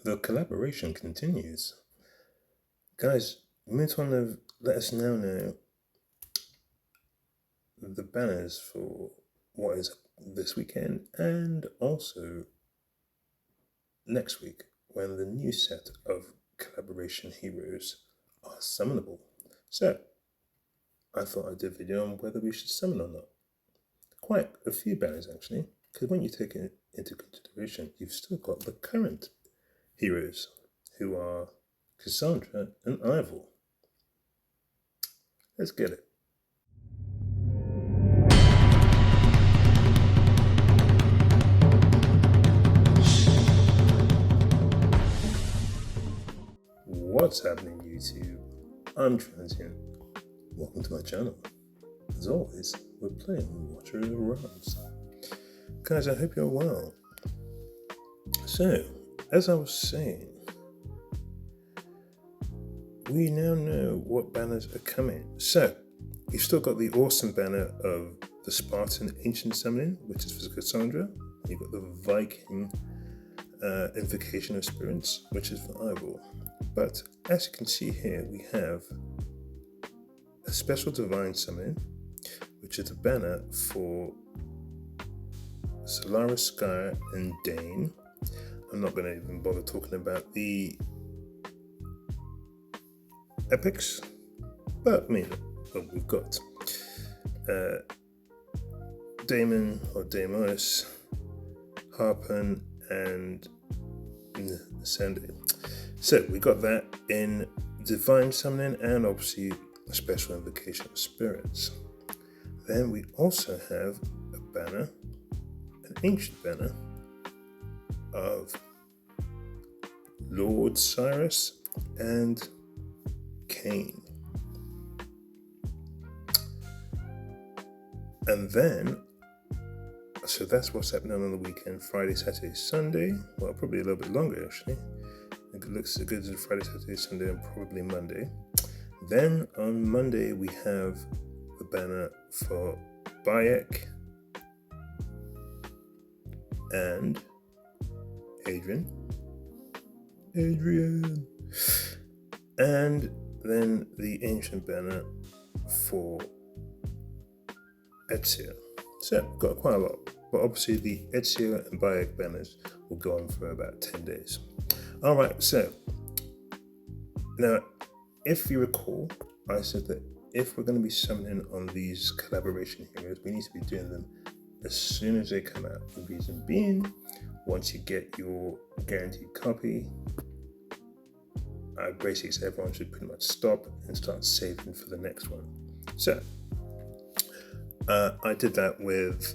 The collaboration continues. Guys, you might want to let us now know the banners for what is this weekend and also next week when the new set of collaboration heroes are summonable. So, I thought I'd do a video on whether we should summon or not. Quite a few banners actually, because when you take it into consideration, you've still got the current heroes who are Cassandra and Ivor. Let's get it. What's happening, YouTube? I'm Transient. Welcome to my channel. As always, we're playing Watcher of the Realms. Guys, I hope you're well. So, as I was saying, we now know what banners are coming. So, you've still got the awesome banner of the Spartan Ancient Summoning, which is for Cassandra. You've got the Viking Invocation of Spirits, which is for Ivor. But as you can see here, we have a special Divine Summon, which is a banner for Solaris Sky and Dane. I'm not going to even bother talking about the epics, but I mean, what we've got Damon or Deimos, Harpen, and Sandy. So we got that in Divine Summoning and obviously a special Invocation of Spirits. Then we also have a banner, an ancient banner of Lord Cyrus and Cain. And then, so that's what's happening on the weekend, Friday, Saturday, Sunday. Well, probably a little bit longer actually. It looks as good as Friday, Saturday, Sunday, and probably Monday. Then on Monday, we have the banner for Bayek and Adrian. And then the ancient banner for Ezio. So, got quite a lot. But obviously, the Ezio and Bayek banners will go on for about 10 days. Alright, so now if you recall, I said that if we're going to be summoning on these collaboration heroes, we need to be doing them as soon as they come out. The reason being, once you get your guaranteed copy, I basically say everyone should pretty much stop and start saving for the next one. So, I did that with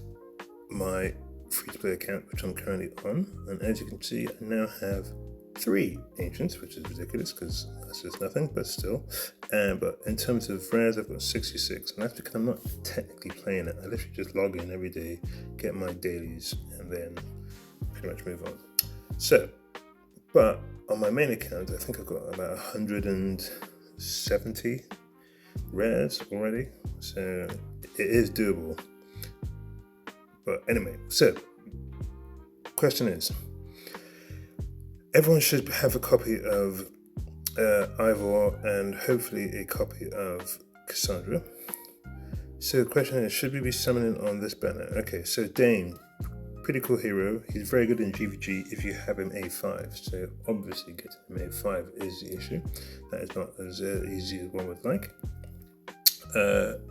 my free-to-play account, which I'm currently on, and as you can see, I now have 3 ancients, which is ridiculous because that's just nothing, but still. But in terms of rares, I've got 66, and that's because I'm not technically playing it. I literally just log in every day, get my dailies, and then pretty much move on. So, but on my main account, I think I've got about 170 rares already, so it is doable. But anyway, so question is, everyone should have a copy of Ivor and hopefully a copy of Cassandra. So the question is, should we be summoning on this banner? Okay, so Dane, pretty cool hero. He's very good in GVG if you have him A5. So obviously getting him A5 is the issue. That is not as easy as one would like.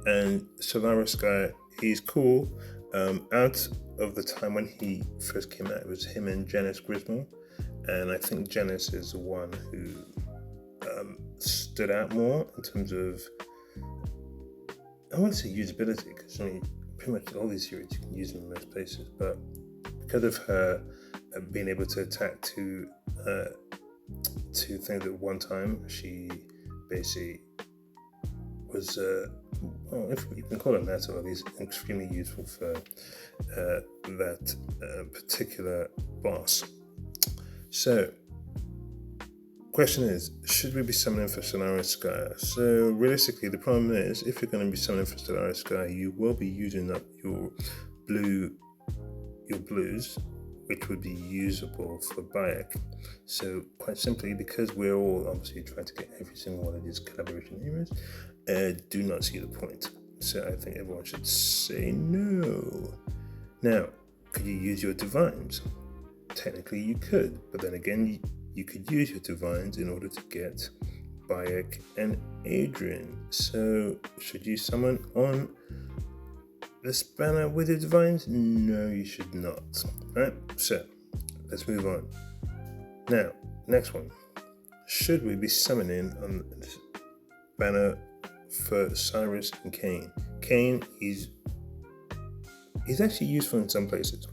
And Solaris Sky, he's cool. Out of the time when he first came out, it was him and Janice Griswold. And I think Janice is the one who stood out more in terms of, I want to say usability, because I mean, pretty much all these heroes you can use them in most places, but because of her being able to attack two things at one time, she basically was, well, if you can call it that, or at least extremely useful for that particular boss. So, question is, should we be summoning for Solaris Sky? So realistically, the problem is, if you're going to be summoning for Solaris Sky, you will be using up your blues which would be usable for Bayek. So quite simply, because we're all obviously trying to get every single one of these collaboration heroes, do not see the point. So I think everyone should say no. Now, could you use your divines? Technically you could, but then again, you could use your divines in order to get Bayek and Adrian. So should you summon on this banner with your divines? No, you should not. Alright, so let's move on. Now, next one. Should we be summoning on this banner for Cyrus and Kain? Kain is actually useful in some places.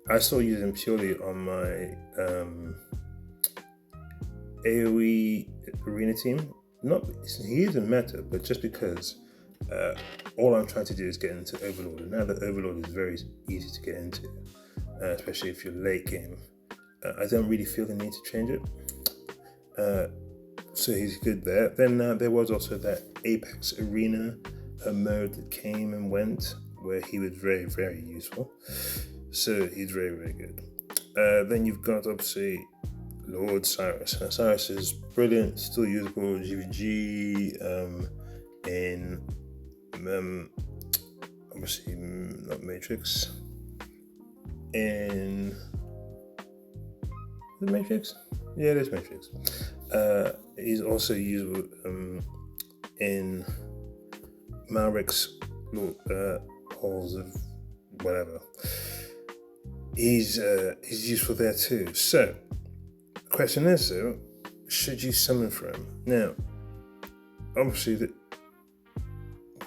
I still use him purely on my AoE arena team. He isn't meta, but just because all I'm trying to do is get into Overlord, and now that Overlord is very easy to get into, especially if you're late game, I don't really feel the need to change it. So he's good there. Then there was also that Apex Arena mode that came and went, where he was very, very useful. So he's very, very good. Then you've got obviously Lord Cyrus. Cyrus is brilliant, still usable. GVG in obviously not Matrix. In the Matrix? Yeah, it is Matrix. He's also usable in Malric's halls of whatever. He's useful there too. So, the question is though, should you summon for him? Now, obviously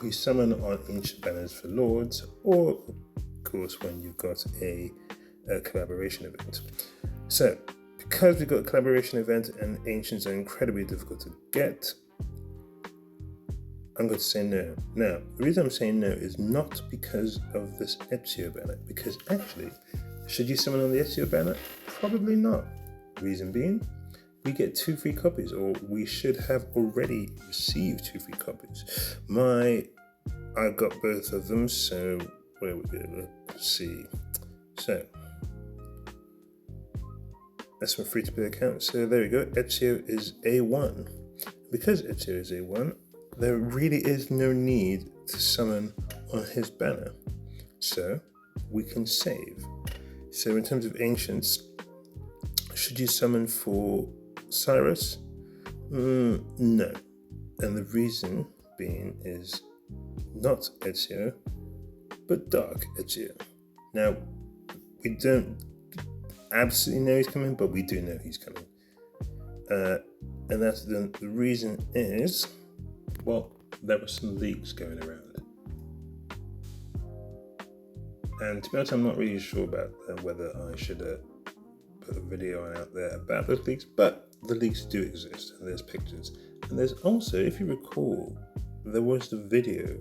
we summon on ancient banners for lords, or of course when you've got a collaboration event. So, because we've got a collaboration event and ancients are incredibly difficult to get, I'm going to say no. Now, the reason I'm saying no is not because of this Ezio banner, because actually, should you summon on the Ezio banner? Probably not. Reason being, we get 2 free copies, or we should have already received 2 free copies. I've got both of them, so where we go? Let's see. So that's my free-to-play account. So there we go. Ezio is A1. Because Ezio is A1, there really is no need to summon on his banner. So we can save. So in terms of ancients, should you summon for Cyrus? No. And the reason being is not Ezio, but Dark Ezio. Now, we don't absolutely know he's coming, but we do know he's coming. And that's the reason is, well, there were some leaks going around. And to be honest, I'm not really sure about whether I should put a video out there about those leaks, but the leaks do exist, and there's pictures. And there's also, if you recall, there was the video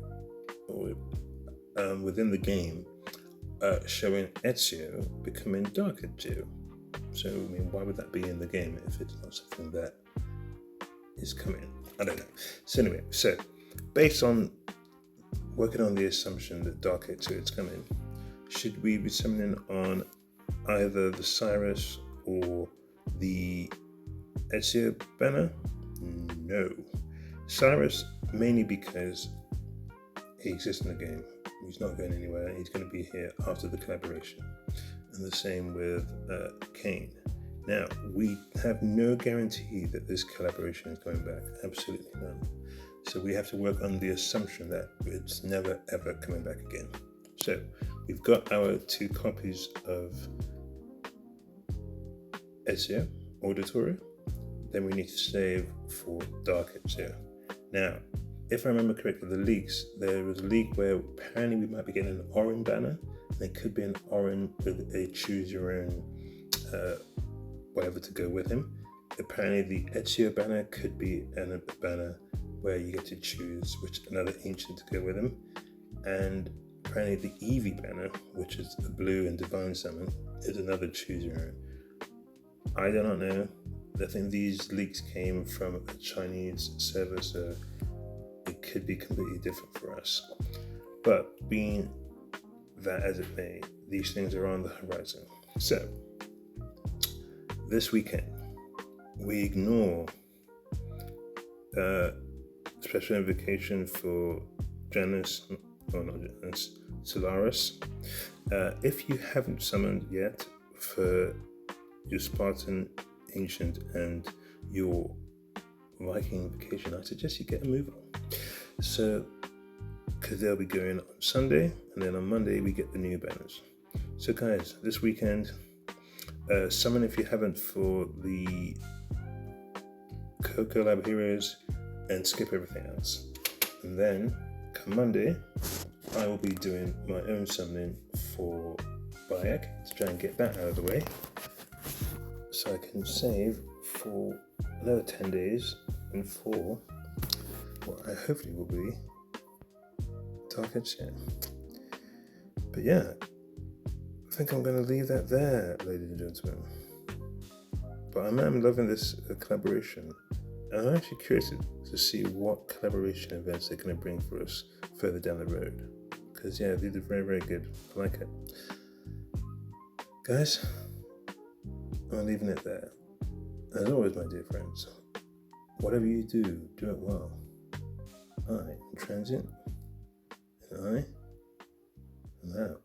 within the game showing Ezio becoming Dark Ezio. So, I mean, why would that be in the game if it's not something that is coming? I don't know. So anyway, based on working on the assumption that Dark Ezio is coming, should we be summoning on either the Cyrus or the Ezio banner? No. Cyrus, mainly because he exists in the game. He's not going anywhere. He's going to be here after the collaboration. And the same with Kain. Now, we have no guarantee that this collaboration is going back. Absolutely none. So we have to work on the assumption that it's never ever coming back again. So we've got our 2 copies of Ezio Auditorio. Then we need to save for Dark Ezio. Now, if I remember correctly, the leaks, there was a leak where apparently we might be getting an Orin banner. And it could be an Orin with a choose your own whatever to go with him. Apparently the Ezio banner could be a banner where you get to choose which another ancient to go with him. And apparently the Eevee banner, which is a blue and divine summon, is another choose your own. I do not know. I think these leaks came from a Chinese server, so it could be completely different for us. But being that as it may, these things are on the horizon. So, this weekend, we ignore special invocation for Janus, or not Janus, Solaris. If you haven't summoned yet for your Spartan Ancient and your Viking Invocation, I suggest you get a move on. So, because they'll be going on Sunday, and then on Monday we get the new banners. So guys, this weekend, summon if you haven't for the Coco Lab Heroes, and skip everything else. And then, come Monday, I will be doing my own summoning for Bayek to try and get that out of the way, so I can save for another 10 days and for what I hopefully will be Dark Edge. But yeah, I think I'm going to leave that there, ladies and gentlemen. But I'm loving this collaboration, and I'm actually curious to see what collaboration events they're going to bring for us further down the road. Because yeah, these are very, very good. I like it. Guys, I'm leaving it there. As always, my dear friends, whatever you do, do it well. I am Transient, and I am out.